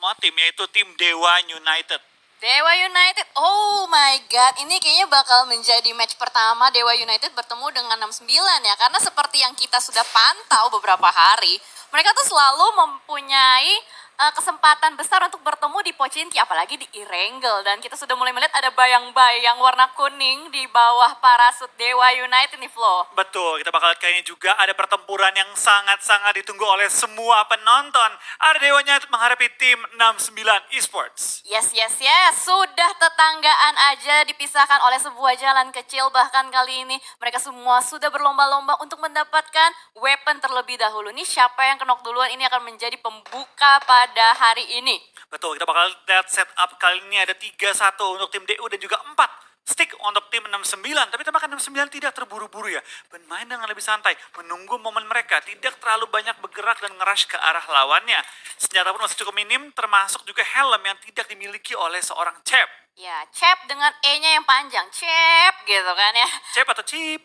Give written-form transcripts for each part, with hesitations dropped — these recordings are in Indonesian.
semua tim, yaitu tim Dewa United. Dewa United, oh my god, ini kayaknya bakal menjadi match pertama Dewa United bertemu dengan 69 ya. Karena seperti yang kita sudah pantau beberapa hari, mereka tuh selalu mempunyai kesempatan besar untuk bertemu di Pochinki, apalagi di Erangel. Dan kita sudah mulai melihat ada bayang-bayang warna kuning di bawah parasut Dewa United nih, Flo. Betul, kita bakal lihat kayaknya juga ada pertempuran yang sangat-sangat ditunggu oleh semua penonton. Ada Dewa United menghadapi tim 69 Esports. Yes, yes, yes. Sudah tetanggaan aja dipisahkan oleh sebuah jalan kecil. Bahkan kali ini mereka semua sudah berlomba-lomba untuk mendapatkan weapon terlebih dahulu. Nih siapa yang knock duluan ini akan menjadi pembuka pada hari ini. Betul, kita bakal lihat setup kali ini ada 3-1 untuk tim DU dan juga 4 stick untuk tim 69. Tapi tampaknya 69 tidak terburu-buru ya. Bermain dengan lebih santai, menunggu momen mereka. Tidak terlalu banyak bergerak dan ngerush ke arah lawannya. Senjata pun masih cukup minim, termasuk juga helm yang tidak dimiliki oleh seorang Chep. Ya, Chep dengan E-nya yang panjang. Chep gitu kan ya. Chep atau Chip?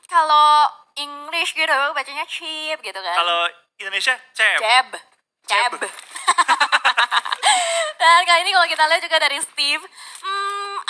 Kalau English gitu bacanya Chip gitu kan. Kalau Indonesia, Chep. Cheb. Cheb. Dan kali ini kalau kita lihat juga dari Steve,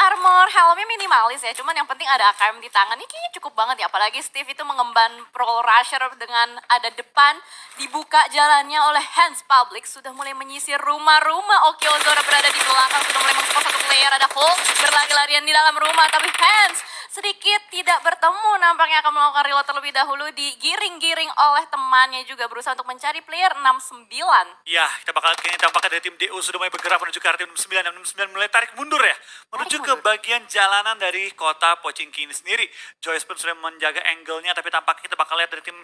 armor helmnya minimalis ya, cuman yang penting ada AKM di tangan. Ini kayaknya cukup banget ya, apalagi Steve itu mengemban Pro Rusher dengan ada depan, dibuka jalannya oleh Hans Public, sudah mulai menyisir rumah-rumah. Oke, Ozora berada di belakang, sudah mulai mengspot satu player, ada Hulk berlari-larian di dalam rumah, tapi Hans sedikit tidak bertemu, nampaknya akan melakukan reload terlebih dahulu, digiring-giring oleh temannya juga berusaha untuk mencari player 69. Ya, kita bakal kayaknya tampaknya dari tim DU sudah mulai bergerak menuju ke arah tim 69 dan 69 mulai tarik mundur ya. Menuju ke bagian jalanan dari kota Pochinki ini sendiri. Joyce pun sudah menjaga angle-nya, tapi tampaknya kita bakal lihat dari tim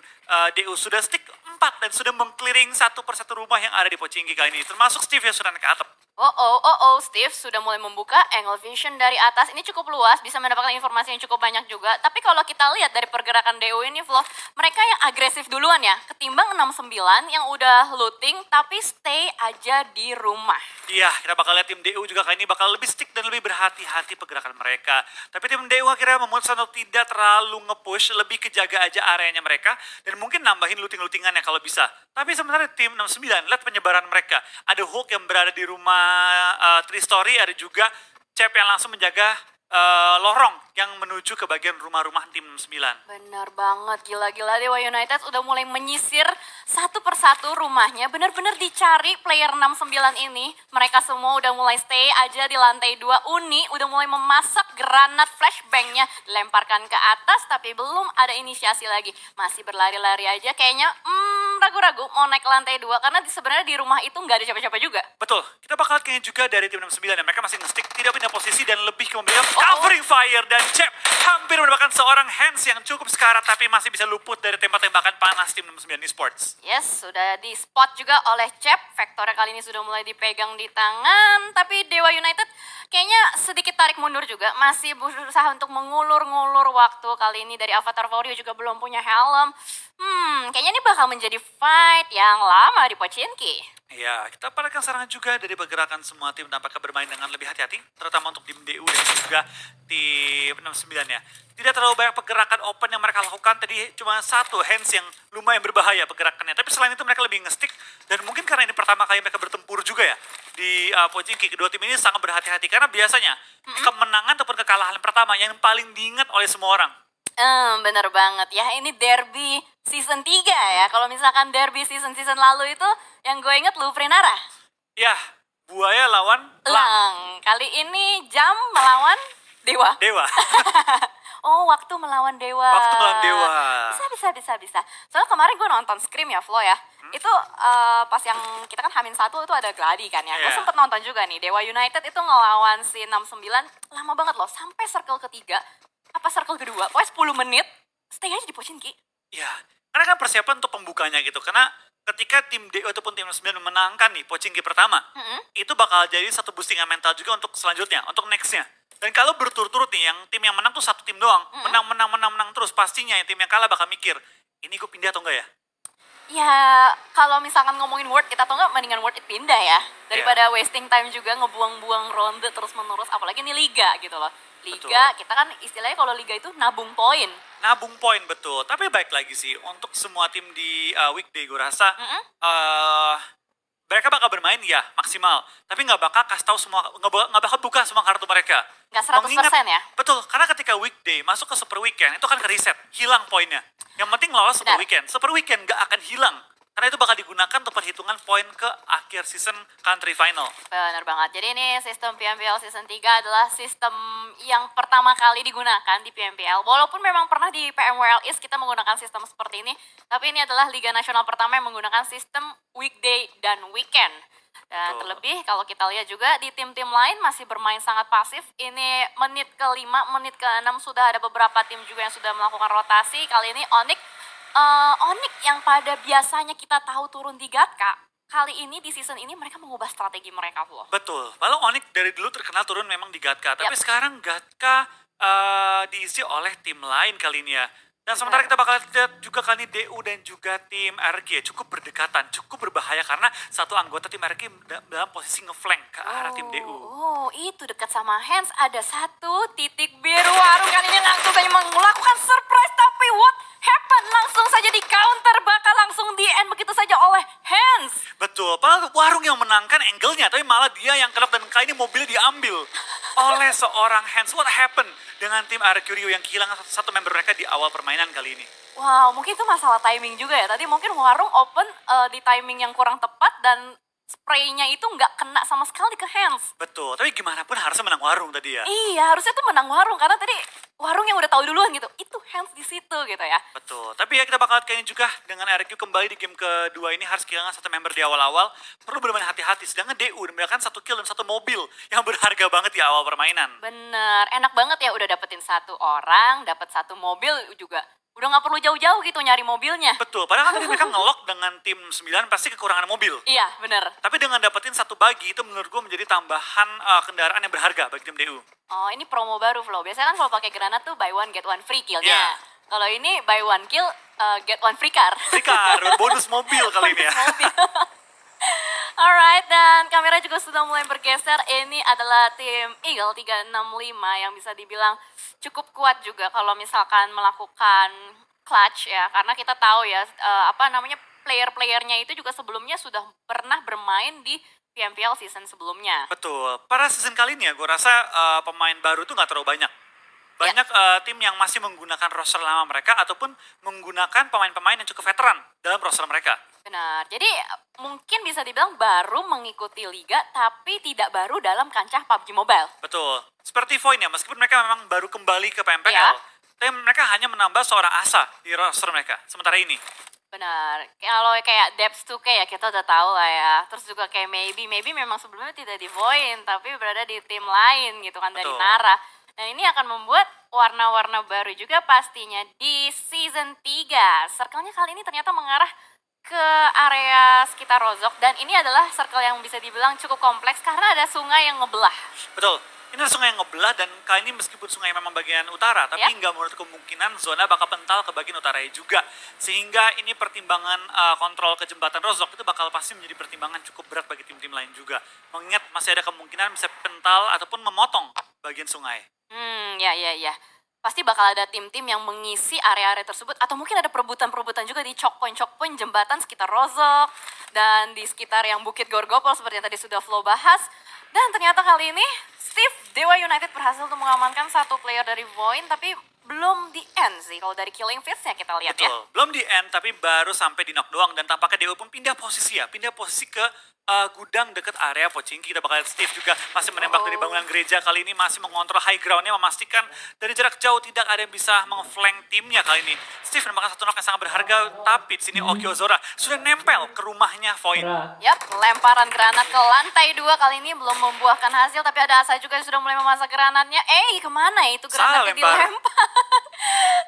DU sudah stick 4 dan sudah mengclearing satu persatu rumah yang ada di Pochinki kali ini. Termasuk Steve yang sudah naik ke atap. Steve sudah mulai membuka angle vision dari atas. Ini cukup luas, bisa mendapatkan informasi yang cukup banyak juga. Tapi kalau kita lihat dari pergerakan DU ini, Flo, mereka yang agresif duluan ya, ketimbang 69 yang udah looting, tapi stay aja di rumah. Iya, kita bakal lihat tim DU juga kali ini bakal lebih stick dan lebih berhati-hati pergerakan mereka. Tapi tim DU akhirnya memutuskan untuk tidak terlalu nge-push, lebih kejaga aja areanya mereka, dan mungkin nambahin looting-lootingannya kalau bisa. Tapi sebenarnya tim 69, lihat penyebaran mereka. Ada Hulk yang berada di rumah Tri-Story, ada juga Chep yang langsung menjaga lorong yang menuju ke bagian rumah-rumah tim 69. Benar banget, gila-gila Dewa United udah mulai menyisir satu persatu rumahnya. Benar-benar dicari player 69 ini. Mereka semua udah mulai stay aja di lantai 2. Uni udah mulai memasak granat flashbangnya, dilemparkan ke atas, tapi belum ada inisiasi lagi. Masih berlari-lari aja, kayaknya ragu-ragu mau naik ke lantai 2 karena sebenarnya di rumah itu nggak ada siapa-siapa juga. Betul, kita bakal kayaknya juga dari tim 69 dan mereka masih nge-stick, tidak pindah posisi dan lebih ke memberikan covering fire, dan Chep hampir mendapatkan seorang Hans yang cukup sekarat tapi masih bisa luput dari tembak-tembakan panas tim 69 Esports. Yes, sudah di spot juga oleh Chep. Vektornya kali ini sudah mulai dipegang di tangan, tapi Dewa United kayaknya sedikit tarik mundur juga, masih berusaha untuk mengulur-ngulur waktu. Kali ini dari Avatar Vario juga belum punya helm. Kayaknya ini bakal menjadi fight yang lama di Pochinki. Ya, kita perhatikan serangan juga dari pergerakan semua tim tampaknya bermain dengan lebih hati-hati, terutama untuk tim DU dan juga tim 69 ya. Tidak terlalu banyak pergerakan open yang mereka lakukan, tadi cuma satu Hands yang lumayan berbahaya pergerakannya. Tapi selain itu mereka lebih nge-stick, dan mungkin karena ini pertama kali mereka bertempur juga ya di Pochinki. Kedua tim ini sangat berhati-hati karena biasanya kemenangan ataupun kekalahan pertama yang paling diingat oleh semua orang. Bener banget ya, ini derby season 3 ya. Kalau misalkan derby season lalu itu yang gue inget Lufrenara. Ya, buaya lawan Lang. Kali ini jam melawan Dewa. Dewa. Oh, waktu melawan Dewa. Waktu melawan Dewa. Bisa. Soalnya kemarin gue nonton Scream ya, Flo ya. Itu pas yang kita kan H-1 itu ada gladi kan ya. Gue Yeah. sempet nonton juga nih. Dewa United itu ngelawan si 69 lama banget loh. Sampai circle ketiga. Apa circle kedua? Pokoknya 10 menit. Stay aja di Pochinki. Ya, karena kan persiapan untuk pembukanya gitu. Karena ketika tim DU ataupun tim 9 memenangkan nih Pochinki pertama, itu bakal jadi satu boostingan mental juga untuk selanjutnya, untuk nextnya. Dan kalau berturut-turut nih, yang tim yang menang tuh satu tim doang, menang terus, pastinya yang tim yang kalah bakal mikir, ini gue pindah atau enggak ya? Ya, kalau misalkan ngomongin worth it atau enggak, mendingan worth it pindah ya. Daripada wasting time juga ngebuang-buang ronde terus-menerus, apalagi ini liga gitu loh. Liga, Betul. kita kan istilahnya kalau liga itu nabung poin. Nabung poin, betul. Tapi baik lagi sih, untuk semua tim di weekday gue rasa mereka bakal bermain ya maksimal, tapi nggak bakal kasih tahu semua, nggak bakal buka semua kartu mereka. Nggak 100% ya? Betul, karena ketika weekday masuk ke super weekend itu kan ke reset, hilang poinnya. Yang penting lolos super Benar. weekend. Super weekend nggak akan hilang, karena itu bakal digunakan untuk perhitungan poin ke akhir season country final. Benar banget. Jadi ini sistem PMPL Season 3 adalah sistem yang pertama kali digunakan di PMPL. Walaupun memang pernah di PMWL East kita menggunakan sistem seperti ini, tapi ini adalah Liga Nasional pertama yang menggunakan sistem weekday dan weekend. Dan Betul. terlebih kalau kita lihat juga di tim-tim lain masih bermain sangat pasif. Ini menit ke-5, menit ke-6 sudah ada beberapa tim juga yang sudah melakukan rotasi. Kali ini Onyx yang pada biasanya kita tahu turun di Gatka, kali ini di season ini mereka mengubah strategi mereka loh. Betul, walau Onyx dari dulu terkenal turun memang di Gatka, tapi Yap. sekarang Gatka diisi oleh tim lain kali ini ya. Dan sementara kita bakal lihat juga kali ini DU dan juga tim RG cukup berdekatan, cukup berbahaya karena satu anggota tim RG dalam posisi ngeflank ke arah tim DU. Oh, itu dekat sama Hands ada satu titik biru. Warung kali ini langsung saja melakukan surprise, tapi what happened? Langsung saja di counter, bakal langsung di end begitu saja oleh Hands. Betul, padahal Warung yang menangkan angle-nya, tapi malah dia yang kelok dan kali ini mobilnya diambil oleh seorang Hands. What happened dengan tim Arcurio yang kehilangan satu member mereka di awal permainan kali ini? Wow, mungkin itu masalah timing juga ya. Tadi mungkin Warung open di timing yang kurang tepat dan spraynya itu nggak kena sama sekali ke Hands. Betul, tapi gimana pun harusnya menang Warung tadi ya. Iya, harusnya tuh menang Warung karena tadi Warung yang udah tahu duluan gitu. Itu Hands di situ gitu ya. Betul, tapi ya kita bakal lihat kayaknya juga dengan RQ kembali di game kedua ini harus kehilangan satu member di awal-awal. Perlu bermain hati-hati, sedangkan DU mendapatkan satu kill dan satu mobil yang berharga banget di awal permainan. Bener, enak banget ya udah dapetin satu orang, dapat satu mobil juga. Udah nggak perlu jauh-jauh gitu nyari mobilnya. Betul, padahal kan tadi mereka ngelok dengan tim 9 pasti kekurangan mobil. Iya, bener. Tapi dengan dapetin satu bagi itu menurut gue menjadi tambahan kendaraan yang berharga bagi tim DU. Oh, ini promo baru Flo. Biasanya kan kalau pakai granat tuh buy one get one free killnya. Iya. Kalau ini buy one kill get one free car. Rikar, bonus mobil kali ini ya. Mobil. Alright, dan kamera juga sudah mulai bergeser. Ini adalah tim Eagle 365 yang bisa dibilang cukup kuat juga kalau misalkan melakukan clutch ya. Karena kita tahu ya, player-playernya itu juga sebelumnya sudah pernah bermain di PMPL season sebelumnya. Betul, pada season kali ini ya gue rasa pemain baru tuh nggak terlalu banyak. Banyak tim yang masih menggunakan roster lama mereka ataupun menggunakan pemain-pemain yang cukup veteran dalam roster mereka. Benar, jadi mungkin bisa dibilang baru mengikuti liga tapi tidak baru dalam kancah PUBG Mobile. Betul, seperti Void ya, meskipun mereka memang baru kembali ke PMPL, Ya. tapi mereka hanya menambah seorang asa di roster mereka sementara ini. Benar, kalau kayak Depths 2K ya kita udah tahu lah ya. Terus juga kayak Maybe memang sebelumnya tidak di Void tapi berada di tim lain gitu kan dari Betul. Nara. Dan ini akan membuat warna-warna baru juga pastinya di season 3. Circle-nya kali ini ternyata mengarah ke area sekitar Rozok dan ini adalah circle yang bisa dibilang cukup kompleks karena ada sungai yang ngebelah. Betul, ini adalah sungai yang ngebelah dan kali ini meskipun sungai memang bagian utara, tapi Ya. nggak menutup kemungkinan zona bakal pental ke bagian utaranya juga. Sehingga ini pertimbangan kontrol ke jembatan Rozok itu bakal pasti menjadi pertimbangan cukup berat bagi tim-tim lain juga. Mengingat masih ada kemungkinan bisa pental ataupun memotong bagian sungai. Ya. Pasti bakal ada tim-tim yang mengisi area-area tersebut atau mungkin ada perebutan-perebutan juga di choke point jembatan sekitar Rozok dan di sekitar yang Bukit Gorgopol seperti yang tadi sudah Flo bahas. Dan ternyata kali ini Steve Dewa United berhasil untuk mengamankan satu player dari Void tapi belum di end sih kalau dari killing feeds-nya kita lihat ya. Betul, belum di end tapi baru sampai di knock doang dan tampaknya Dewa pun pindah posisi ke gudang dekat area Pochinki. Kita bakal lihat Steve juga masih menembak dari bangunan gereja, kali ini masih mengontrol high ground-nya, memastikan dari jarak jauh tidak ada yang bisa mengflank timnya kali ini. Steve menembakkan satu knock yang sangat berharga, tapi di sini Oki Ozora sudah nempel ke rumahnya Void. Yap, lemparan granat ke lantai 2 kali ini belum membuahkan hasil tapi ada Asa juga yang sudah mulai memasak granatnya. Kemana itu Salah granatnya lempar. dilempar?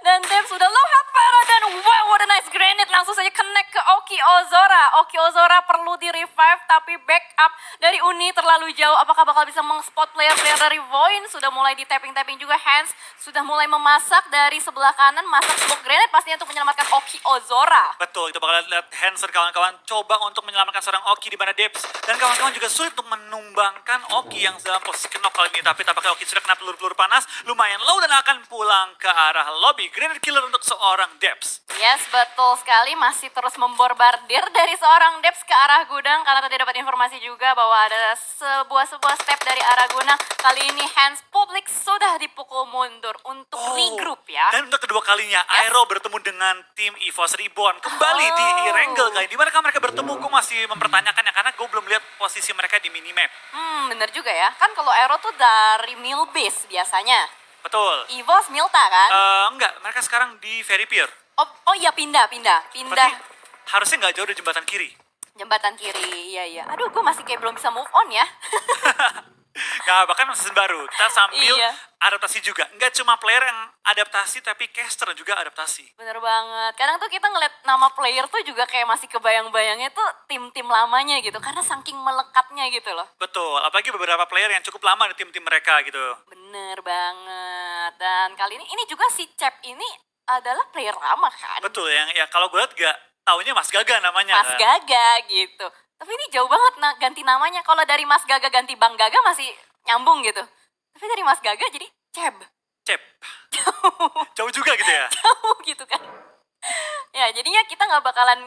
Dan Dave sudah low health parah dan wow, what a nice grenade langsung saja connect ke Oki Ozora. Oki Ozora perlu di revive tapi backup dari Uni terlalu jauh. Apakah bakal bisa meng-spot player-player dari Void? Sudah mulai di tapping-tapping juga. Hands sudah mulai memasak dari sebelah kanan, masak smoke grenade pastinya untuk menyelamatkan Oki Ozora. Betul, kita bakal lihat Hanser kawan-kawan coba untuk menyelamatkan seorang Oki di mana Debs. Dan kawan-kawan juga sulit untuk menumbangkan Oki yang dalam posisi knock kali ini. Tapi tampaknya Oki sudah kena peluru-peluru panas, lumayan low dan akan pulang ke arah lobby. Grenade killer untuk seorang Debs. Yes, betul sekali. Masih terus memborbardir dari seorang Debs ke arah gudang. Karena tadi tadi dapat informasi juga bahwa ada sebuah step dari Aragona. Kali ini Hands Public sudah dipukul mundur untuk regroup ya. Dan untuk kedua kalinya, Aero bertemu dengan tim EVOS Reborn kembali di Erangel kali. Di manakah mereka bertemu? Gue masih mempertanyakannya karena gue belum lihat posisi mereka di minimap. Bener juga ya. Kan kalau Aero tuh dari mill base biasanya. Betul. EVOS Milta kan? Enggak, mereka sekarang di Very Pier. Oh iya pindah. Berarti harusnya nggak jauh dari jembatan kiri. Jembatan kiri, iya. Aduh, gue masih kayak belum bisa move on ya. Nah, bahkan season baru. Kita sambil Iya. adaptasi juga. Nggak cuma player yang adaptasi, tapi caster juga adaptasi. Bener banget. Kadang tuh kita ngeliat nama player tuh juga kayak masih kebayang-bayangnya tuh tim-tim lamanya gitu. Karena saking melekatnya gitu loh. Betul, apalagi beberapa player yang cukup lama di tim-tim mereka gitu. Bener banget. Dan kali ini juga si Cep ini adalah player lama kan. Betul, yang ya kalau gue lihat gak taunya Mas Gaga namanya. Mas Gaga gitu. Tapi ini jauh banget ganti namanya. Kalau dari Mas Gaga ganti Bang Gaga masih nyambung gitu. Tapi dari Mas Gaga jadi Cep. Cep. Jauh juga gitu ya. Jauh gitu kan. Ya jadinya kita nggak bakalan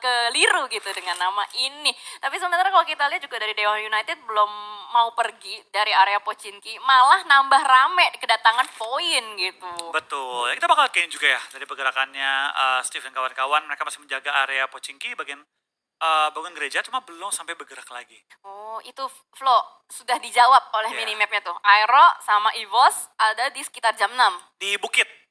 keliru gitu dengan nama ini. Tapi sebenarnya kalau kita lihat juga dari Dewa United belum mau pergi dari area Pochinki, malah nambah rame kedatangan poin gitu. Betul, ya, kita bakal lihat juga ya dari pergerakannya Steve dan kawan-kawan. Mereka masih menjaga area Pochinki bagian bangun gereja, cuma belum sampai bergerak lagi. Oh itu Flo sudah dijawab oleh minimapnya tuh. Aero sama EVOS ada di sekitar jam 6. Di Bukit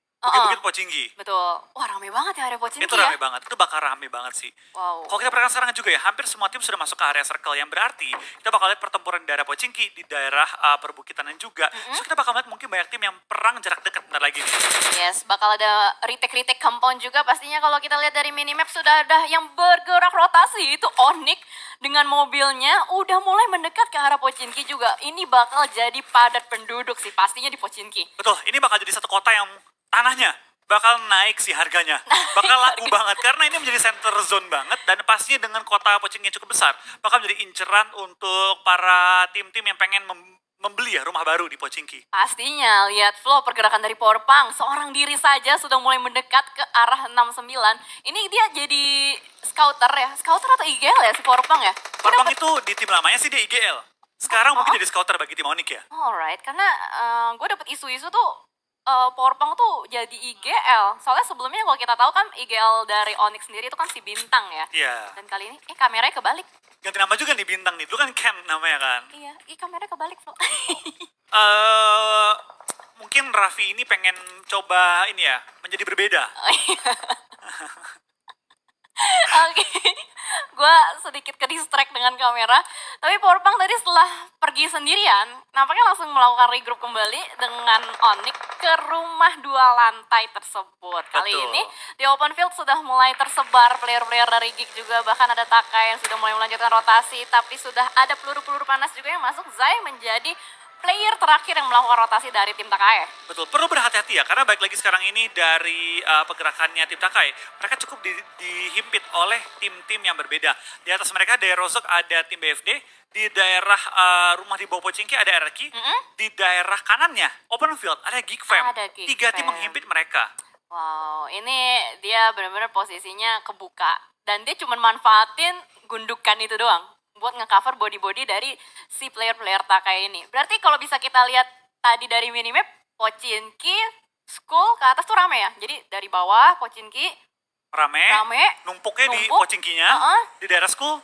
Pochinki. Betul. Wah rame banget ya area Pochinki Itu ya. rame banget, itu bakal rame banget sih. Wow. Kalau kita perhatikan sekarang juga ya, hampir semua tim sudah masuk ke area circle, yang berarti kita bakal lihat pertempuran di daerah Pochinki, di daerah perbukitanan juga. So kita bakal lihat mungkin banyak tim yang perang jarak dekat bentar lagi nih. Yes, bakal ada retake compound juga pastinya. Kalau kita lihat dari minimap sudah ada yang bergerak rotasi. Itu Onyx dengan mobilnya udah mulai mendekat ke arah Pochinki juga. Ini bakal jadi padat penduduk sih pastinya di Pochinki. Betul, ini bakal jadi satu kota yang tanahnya bakal naik sih harganya. Bakal laku banget karena ini menjadi center zone banget, dan pastinya dengan kota Pochinki yang cukup besar bakal menjadi inceran untuk para tim-tim yang pengen membeli ya rumah baru di Pochinki. Pastinya, lihat flow pergerakan dari Powerpunk. Seorang diri saja sudah mulai mendekat ke arah 69. Ini dia jadi scouter ya. Scouter atau IGL ya si Powerpunk ya? Powerpunk itu di tim lamanya sih dia IGL. Sekarang mungkin jadi scouter bagi tim Onyx ya. Alright, karena gue dapet isu-isu tuh Powerpunk tuh jadi IGL. Soalnya sebelumnya kalau kita tahu kan IGL dari Onyx sendiri itu kan si Bintang ya. Iya. Dan kali ini kameranya kebalik. Ganti nama juga nih Bintang nih. Dulu kan Ken namanya kan. Iya, kameranya kebalik loh. Mungkin Raffi ini pengen coba ini ya, menjadi berbeda. Oke, gue sedikit ke distract dengan kamera. Tapi Powerpunk tadi setelah pergi sendirian, nampaknya langsung melakukan regroup kembali dengan Onyx ke rumah 2 lantai tersebut. Kali Betul. ini di open field sudah mulai tersebar player-player dari Geek juga. Bahkan ada Takai yang sudah mulai melanjutkan rotasi. Tapi sudah ada peluru-peluru panas juga yang masuk. Zai menjadi player terakhir yang melakukan rotasi dari tim Takai. Betul, perlu berhati-hati ya, karena baik lagi sekarang ini dari pergerakannya tim Takai, mereka cukup dihimpit oleh tim-tim yang berbeda. Di atas mereka dari Rozok ada tim BFD, di daerah rumah di bawah Pochinki ada RRQ, di daerah kanannya Open Field ada Geek Fam. Ada Geek 3 tim Fam. menghimpit mereka. Wow, ini dia benar-benar posisinya kebuka. Dan dia cuma manfaatin gundukan itu doang buat nge-cover body-body dari si player-player Takai ini. Berarti kalau bisa kita lihat tadi dari minimap, Pochinki, School ke atas tuh rame ya. Jadi dari bawah Pochinki Rame, rame, numpuknya di numpuk. Pochinkinya, di daerah school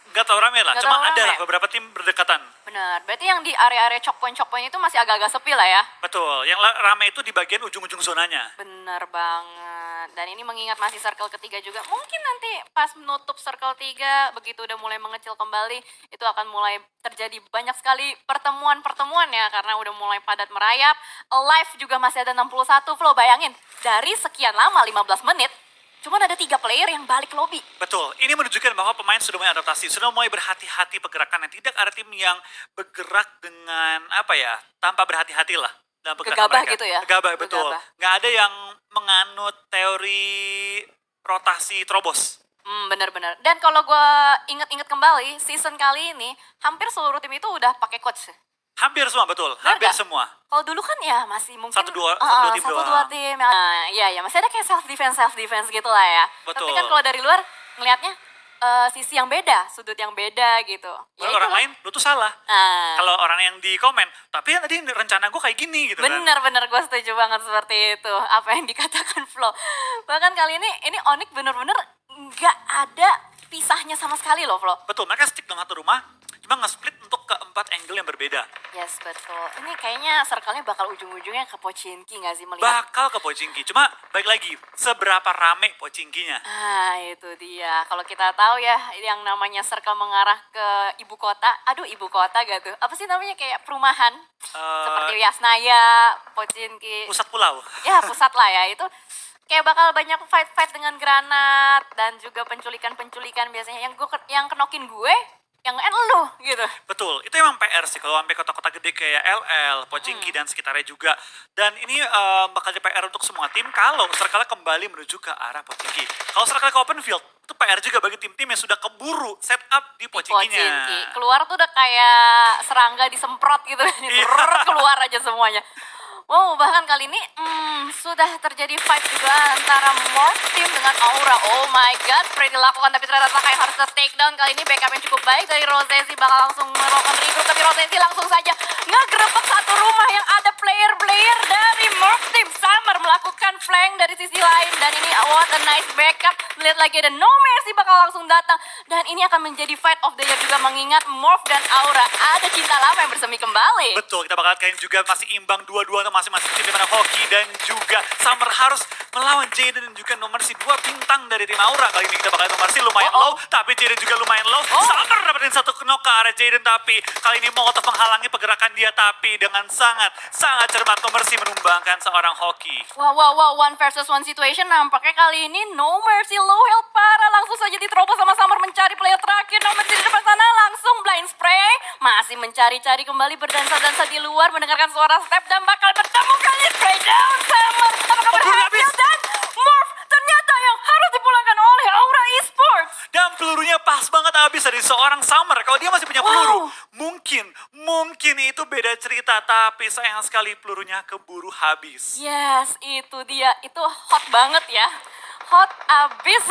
nggak tahu rame lah, Nggak cuma tahu ada rame. lah beberapa tim berdekatan. Benar, berarti yang di area-area choke point itu masih agak-agak sepi lah ya. Betul, yang rame itu di bagian ujung-ujung zonanya. Bener banget. Dan ini mengingat masih circle ketiga juga. Mungkin nanti pas menutup circle 3, begitu udah mulai mengecil kembali, itu akan mulai terjadi banyak sekali pertemuan-pertemuan ya. Karena udah mulai padat merayap. Live juga masih ada 61 flow. Bayangin, dari sekian lama 15 menit, cuman ada 3 player yang balik lobby. Betul, ini menunjukkan bahwa pemain sudah mulai adaptasi, sudah mulai berhati-hati pergerakan. Tidak ada tim yang bergerak dengan apa ya, tanpa berhati-hati lah dalam pergerakan Gegabah mereka. gitu ya? Gegabah, betul. Gegabah. Nggak ada yang menganut teori rotasi terobos. Bener-bener. Dan kalau gue inget-inget kembali, season kali ini, hampir seluruh tim itu udah pakai coach. Hampir semua, betul. Bener Hampir nggak? semua. Kalau dulu kan ya masih mungkin Satu, dua tim satu doang. dua tim. Nah, iya ya masih ada kayak self defense gitu lah ya. Betul. Tapi kan kalau dari luar ngelihatnya sisi yang beda, sudut yang beda gitu. Ya Kalau orang itulah. lain, lu tuh salah. Nah, Kalau orang yang di komen, tapi kan tadi rencana gue kayak gini gitu kan. bener-bener gue setuju banget seperti itu. Apa yang dikatakan Flo. Bahkan kali ini Onyx bener-bener nggak ada pisahnya sama sekali loh Flo. Betul, mereka stick dengan satu rumah, cuma nge-split untuk ke 4 angle yang berbeda. Yes, betul. Ini kayaknya circle-nya bakal ujung-ujungnya ke Pochinki nggak sih melihat? Bakal ke Pochinki, cuma baik lagi, seberapa rame Pochinkinya. Ah, itu dia. Kalau kita tahu ya, yang namanya circle mengarah ke ibu kota. Aduh, ibu kota gak tuh? Apa sih namanya kayak perumahan? Seperti Yasnaya, Pochinki. Pusat pulau. Ya, pusat lah ya. Itu kayak bakal banyak fight-fight dengan granat dan juga penculikan-penculikan biasanya yang kenokin gue, yang lu gitu. Betul, itu emang PR sih kalau sampai kota-kota gede kayak LL, Pochinki dan sekitarnya juga. Dan ini bakal jadi PR untuk semua tim kalau circle kembali menuju ke arah Pochinki. Kalau circle ke open field, itu PR juga bagi tim-tim yang sudah keburu setup di Pochinkinya. Pochinki. Keluar tuh udah kayak serangga disemprot gitu. Brrr, keluar aja semuanya. Wow, bahkan kali ini sudah terjadi fight juga antara Morph Team dengan Aura. Oh my god, Freddy lakukan tapi ternyata Takai harus take down. Kali ini backup yang cukup baik dari Rosesi, bakal langsung melakukan regroup. Tapi Rosesi langsung saja ngegerebek satu rumah yang ada player-player dari Morph Team. Summer melakukan flank dari sisi lain. Dan ini what a nice backup. Lihat lagi ada No Mercy bakal langsung datang. Dan ini akan menjadi fight of the year juga mengingat Morph dan Aura ada cinta lama yang bersemi kembali. Betul, kita bakal kalian juga masih imbang 2-2 untuk masing-masing tim, dimana Hoki dan juga Summer harus melawan Jaden dan juga nomor si 2 bintang dari tim Aura. Kali ini kita bakal nomor si lumayan low, tapi Jaden juga lumayan low. Summer dapetin satu knock ke arah Jaden, tapi kali ini Molotov menghalangi pergerakan dia, tapi dengan sangat cermat nomor si menumbangkan seorang Hoki. Wow, one versus one situation. Nampaknya kali ini No Mercy low health parah. Langsung saja diterobos sama Summer mencari player terakhir. No Mercy di depan sana langsung blind spray. Masih mencari-cari kembali, berdansa-dansa di luar, mendengarkan suara step dan bakal bertemu kali spray down Summer. Apakah berhasil? Dan Morph ternyata yang harus dipulangkan oleh Aura Esports. Dan pelurunya pas banget habis dari seorang Summer. Kalau dia masih punya peluru, mungkin itu beda cerita. Tapi sayang sekali pelurunya keburu habis. Yes, itu dia. Itu hot banget ya. Hot abis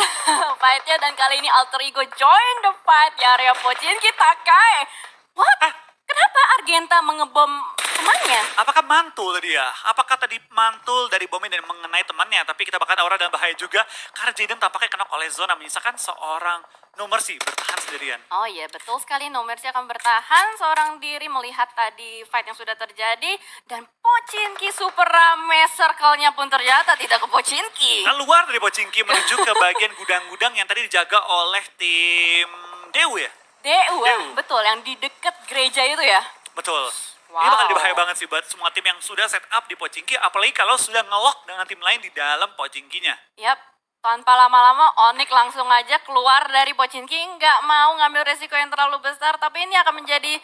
fightnya, dan kali ini Alter Ego join the fight di area Pochinki. Takai. What? Kenapa Argenta mengebom temannya? Apakah mantul tadi ya? Apakah tadi mantul dari bomnya dan mengenai temannya? Tapi kita bakal Aura dalam bahaya juga. Karena Jaden tampaknya kena oleh zona, menyisakan seorang No Mercy bertahan sendirian. Oh iya, betul sekali. No Mercy akan bertahan seorang diri melihat tadi fight yang sudah terjadi. Dan Pochinki super rame, circle-nya pun ternyata tidak ke Pochinki. Keluar dari Pochinki menuju ke bagian gudang-gudang yang tadi dijaga oleh tim Dew ya? Dewa, Dew. betul. Yang di deket gereja itu ya. Betul. Wow. Ini bakal berbahaya banget sih buat semua tim yang sudah set up di Pochinki, apalagi kalau sudah nge-lock dengan tim lain di dalam Pochinkinya. Yap, tanpa lama-lama Onyx langsung aja keluar dari Pochinki, nggak mau ngambil resiko yang terlalu besar, tapi ini akan menjadi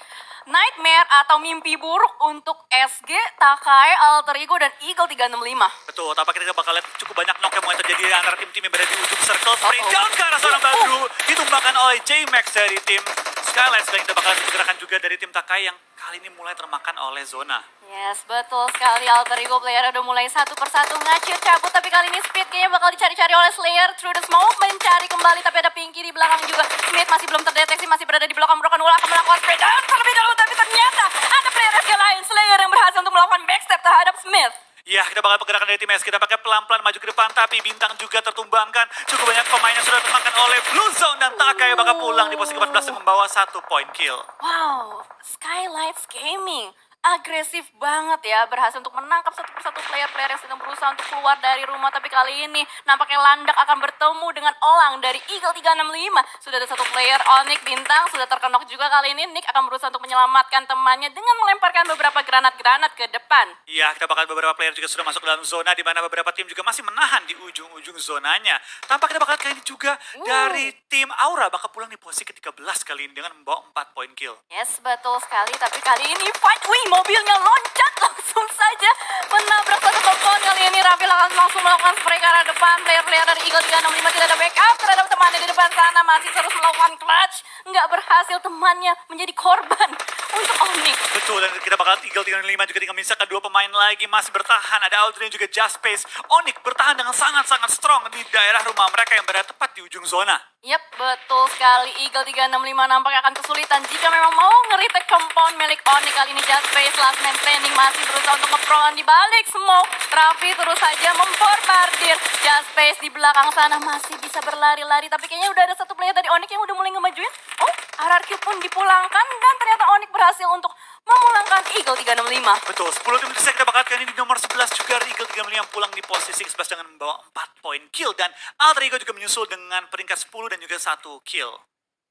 nightmare atau mimpi buruk untuk SG, Takai, Alter Ego, dan Eagle 365. Betul, tampaknya kita bakal lihat cukup banyak knock yang mulai terjadi antara tim-tim yang berada di ujung circle. Spray down ke arah seorang baru, ditumbangkan oleh J-Max dari tim Skylights. Dan kita bakal lihat gerakan juga dari tim Takai yang kali ini mulai termakan oleh zona. Yes, betul sekali. Alter Ego player udah mulai satu persatu ngacir cabut, tapi kali ini Speed kayaknya bakal dicari-cari oleh Slayer. Through the smoke mencari kembali, tapi ada Pinky di belakang juga. Smith masih belum terdeteksi, masih berada di belakang Broken Wall, akan melakukan spray down terlebih dahulu, tapi ternyata ada player SG lain, Slayer, yang berhasil untuk melakukan backstep terhadap Smith. Ya, kita bakal pergerakan dari tim SK, kita pakai pelan-pelan maju ke depan, tapi bintang juga tertumbangkan. Cukup banyak pemain yang sudah termakan oleh Blue Zone, dan Takai bakal pulang di posisi 14 dengan membawa 1 point kill. Wow, Skylights Gaming agresif banget ya, berhasil untuk menangkap satu persatu player-player yang sedang berusaha untuk keluar dari rumah. Tapi kali ini nampaknya Landak akan bertemu dengan Olang dari Eagle 365. Sudah ada satu player, Onyx bintang, sudah terkenok juga. Kali ini Nick akan berusaha untuk menyelamatkan temannya dengan melemparkan beberapa granat-granat ke depan. Ya, kita bakal beberapa player juga sudah masuk ke dalam zona, di mana beberapa tim juga masih menahan di ujung-ujung zonanya. Tanpa kita bakal kali ini juga dari tim Aura bakal pulang di posisi ke-13 kali ini dengan membawa 4 point kill. Yes, betul sekali. Tapi kali ini fight, mobilnya loncat langsung langsung saja menabrak satu kompon. Kali ini Raffi akan langsung melakukan spray ke arah depan. Player-player dari Eagle 365 tidak ada backup terhadap temannya di depan sana. Masih terus melakukan clutch. Nggak berhasil, temannya menjadi korban untuk Onyx. Betul, dan kita bakal Eagle 305 juga tinggal menyisakan dua pemain lagi masih bertahan. Ada Audrey dan juga Just Space. Onyx bertahan dengan sangat-sangat strong di daerah rumah mereka yang berada tepat di ujung zona. Yap, betul sekali. Eagle 365 nampaknya akan kesulitan jika memang mau nge-retake compound milik Onyx. Kali ini Just Space last man standing masih berusaha untuk nge-prone di balik smoke. Raffi terus saja membombardir. Just Space di belakang sana masih bisa berlari-lari, tapi kayaknya udah ada satu player dari Onyx yang udah mulai ngemajuin. Oh, RRQ pun dipulangkan dan ternyata Onyx berhasil untuk memulangkan Eagle 365. Betul, 10 tim tersisa kita bakal kali ini di nomor 11 juga Eagle 305 yang pulang di posisi 11 dengan membawa 4 poin kill. Dan Alter Ego juga menyusul dengan peringkat 10 dan juga 1 kill.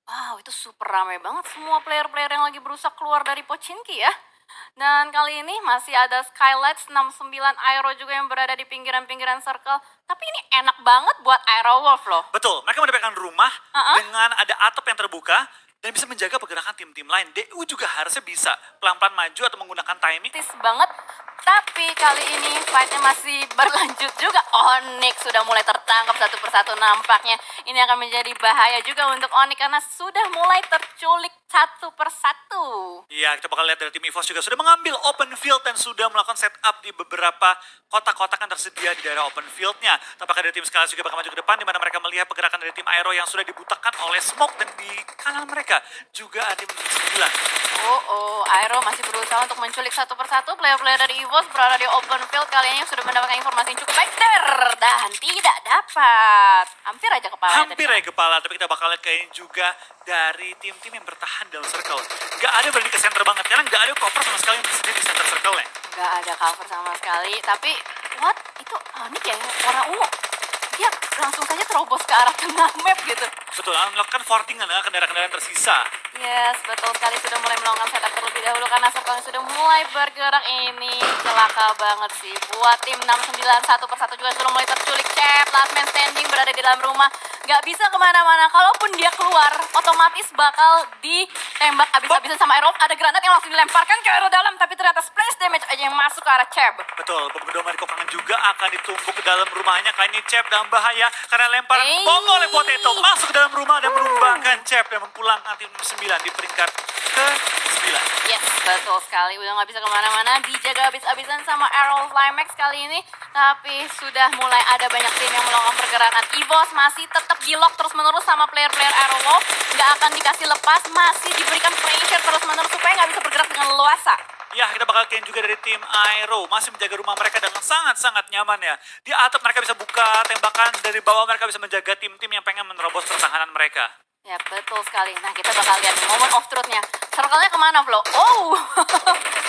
Wow, itu super ramai banget semua player-player yang lagi berusaha keluar dari Pochinki ya. Dan kali ini masih ada Skylights 69 Aero juga yang berada di pinggiran-pinggiran circle. Tapi ini enak banget buat Aero Wolf loh. Betul, mereka mendapatkan rumah dengan ada atap yang terbuka dan bisa menjaga pergerakan tim-tim lain. DU juga harusnya bisa pelan-pelan maju atau menggunakan timing. Tis banget. Tapi kali ini fightnya masih berlanjut juga. Onyx sudah mulai tertangkap satu persatu nampaknya. Ini akan menjadi bahaya juga untuk Onyx karena sudah mulai terculik satu persatu. Iya, kita bakal lihat dari tim EVOS juga sudah mengambil open field dan sudah melakukan setup di beberapa kotak-kotak yang tersedia di daerah open fieldnya. Tampaknya dari tim Skylights juga bakal maju ke depan di mana mereka melihat pergerakan dari tim Aero yang sudah dibutakan oleh smoke, dan di kanan mereka juga ada tim 9. Aero masih berusaha untuk menculik satu persatu. Player-player dari EVOS berada di open field kali ini sudah mendapatkan informasi yang cukup baik dan tidak dapat. Hampir aja kepala. Hampir ya kepala, tapi kita bakal lihat kayaknya juga dari tim-tim yang bertahan dalam circle. Gak ada berani ke center banget, karena gak ada cover sama sekali yang tersedia di center circle-nya. Gak ada cover sama sekali, tapi what? Itu Onyx ya, warna ungu. Dia langsung saja terobos ke arah tengah map gitu. Betul, melakukan forting dengan kendaraan-kendaraan tersisa. Yes, betul sekali, sudah mulai melakukan setup terlebih dahulu karena circle sudah mulai bergerak. Ini celaka banget sih buat tim 69. Satu persatu juga sudah mulai terculik. Cep, last man standing berada di dalam rumah, gak bisa kemana-mana. Kalaupun dia keluar, otomatis bakal ditembak abis-abisan sama Aero. Ada granat yang langsung dilemparkan ke arah dalam, tapi ternyata splash damage aja yang masuk ke arah Cep. Betul, beberapa di kokangan juga akan ditumbuk ke dalam rumahnya. Kali ini Cep dalam bahaya karena lemparan bom oleh Potato masuk ke dalam rumah dan menumbangkan Cep dan memulangkan tim 9 di peringkat ke-9. Yes, betul sekali. Udah gak bisa kemana-mana. Dijaga habis-habisan sama Arrow Climax kali ini. Tapi sudah mulai ada banyak tim yang melakukan pergerakan. EVOS masih tetap di-lock terus-menerus sama player-player Arrow Wolf. Gak akan dikasih lepas. Masih diberikan pressure terus-menerus supaya gak bisa bergerak dengan leluasa. Ya, kita bakal kirim juga dari tim Aero. Masih menjaga rumah mereka dengan sangat-sangat nyaman ya. Di atap mereka bisa buka tembakan. Dari bawah mereka bisa menjaga tim-tim yang pengen menerobos pertahanan mereka. Ya, betul sekali. Nah, kita bakal lihat moment of truth-nya. Circle-nya kemana, Flo? Oh,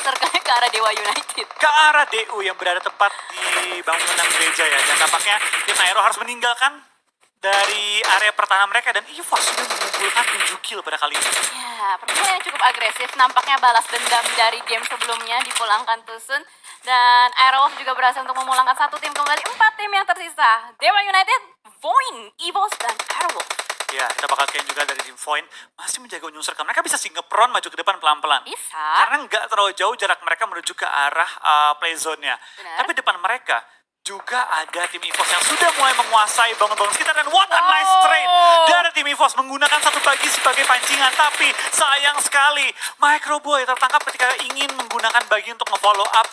circle-nya ke arah Dewa United. Ke arah DU yang berada tepat di bangunan gereja ya. Dan tampaknya tim Aero harus meninggalkan dari area pertahanan mereka. Dan EVOS sudah mengumpulkan 7 kill pada kali ini. Ya, permainan yang cukup agresif. Nampaknya balas dendam dari game sebelumnya dipulangkan Tusun. Dan Aero juga berhasil untuk memulangkan satu tim kembali. 4 tim yang tersisa. Dewa United, Void, EVOS, dan Aero. Ya, kita bakal kirim juga dari tim Void. Masih menjaga ujung circle. Mereka bisa singepron maju ke depan pelan-pelan. Bisa. Karena nggak terlalu jauh jarak mereka menuju ke arah play zone-nya. Benar. Tapi depan mereka juga ada tim EVOS yang sudah mulai menguasai bangun-bangun sekitar. Dan what a nice trade dari tim EVOS menggunakan satu bagi sebagai pancingan. Tapi sayang sekali Microboy tertangkap ketika ingin menggunakan bagi untuk nge-follow up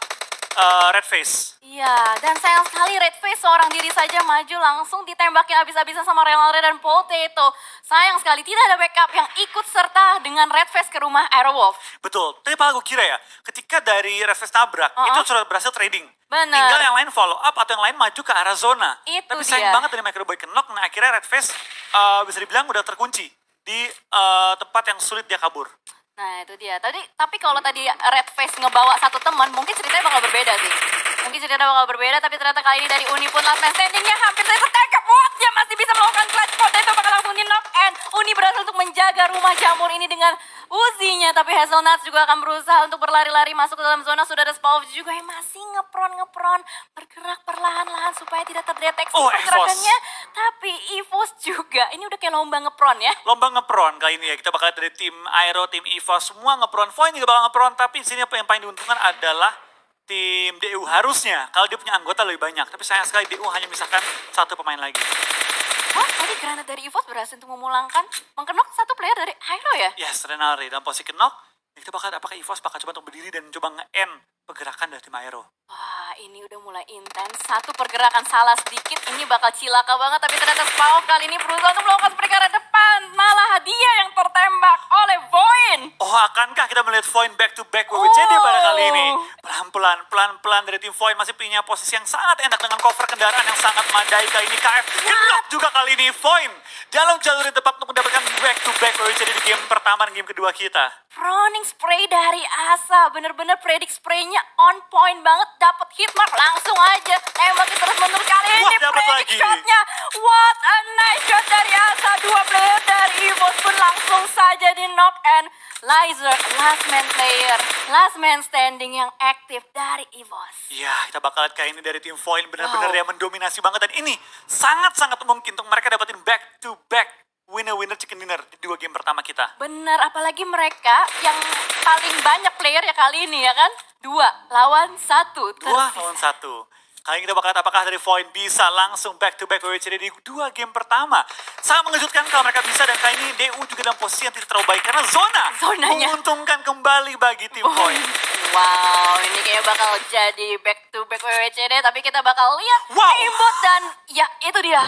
Red Face. Iya, dan sayang sekali Red Face seorang diri saja maju langsung ditembaki habis-habisan sama Relare dan Potato. Sayang sekali tidak ada backup yang ikut serta dengan Red Face ke rumah Aerowolf. Betul, tapi apa aku kira ya, ketika dari Red Face nabrak, itu sudah berhasil trading. Bener. Tinggal yang lain follow up atau yang lain maju ke arah zona. Itu tapi sayang dia. banget dari Microboy knock, nah akhirnya Red Face bisa dibilang udah terkunci di tempat yang sulit dia kabur. Nah itu dia. Tapi kalau tadi Red Face ngebawa satu teman, mungkin ceritanya bakal berbeda sih. Mungkin ceritanya bakal berbeda, tapi ternyata kali ini dari Uni pun last man standingnya hampir saja tertangkap. What? Dia masih bisa melakukan clutch. Potato bakal langsung di knock and Uni berhasil untuk menjaga rumah jamur ini dengan Uzinya. Tapi Hazelnuts juga akan berusaha untuk berlari-lari masuk ke dalam zona. Sudah ada Spalv juga yang masih ngepron, bergerak perlahan-lahan supaya tidak terdeteksi pergerakannya. Tapi EVOS juga, ini udah kayak lomba ngepron ya. Lomba ngepron kali ini ya, kita bakal lihat dari tim Aero, tim EVOS, semua ngepron. Void juga bakal ngepron, tapi di sini apa yang paling diuntungkan adalah tim DU harusnya kalau dia punya anggota lebih banyak, tapi sayang sekali DU hanya misalkan satu pemain lagi. Wah, tadi granat dari EVOS berhasil untuk memulangkan, mengkenok satu player dari Airo ya? Yes, Renalri dalam posisi knock. Kita bakal apakah EVOS bakal coba untuk berdiri dan coba nge-end pergerakan dari tim Aero. Wah, ini udah mulai intens. Satu pergerakan salah sedikit, ini bakal cilaka banget. Tapi ternyata Spawn kali ini berusaha untuk melakukan pergerakan depan. Malah dia yang tertembak oleh Voin. Oh, akankah kita melihat Voin back to back WWCD pada kali ini? Pelan-pelan dari tim Voin masih punya posisi yang sangat enak dengan cover kendaraan yang sangat madai kali ini. KF kenok juga kali ini Voin dalam jalur yang tepat untuk mendapatkan back to back WWCD di game pertama dan game kedua kita. Froning spray dari Asa, bener-bener predik spraynya on point banget, dapat hit mark langsung aja tembaknya terus menerus kali ini. Wah, dapat predik lagi. shotnya, what a nice shot dari Asa. Dua player dari EVOS pun langsung saja di knock, and Lizer last man player, last man standing yang aktif dari EVOS. Ya, kita bakal lihat kali ini dari tim Voin benar-benar Wow. yang mendominasi banget, dan ini sangat-sangat mungkin untuk mereka dapetin back to back winner chicken dinner di 2 game pertama kita. Bener, apalagi mereka yang paling banyak player ya kali ini ya kan? 2 lawan 1. 2 lawan 1. Kali ini kita bakal lihat apakah dari Voin bisa langsung back to back WWCD di 2 game pertama. Sangat mengejutkan kalau mereka bisa, dan kali ini DU juga dalam posisi yang tidak terlalu baik karena Zonanya. menguntungkan kembali bagi tim Voin. Wow, ini kayak bakal jadi back to back WWCD, tapi kita bakal lihat Wow. aimbot dan ya itu dia.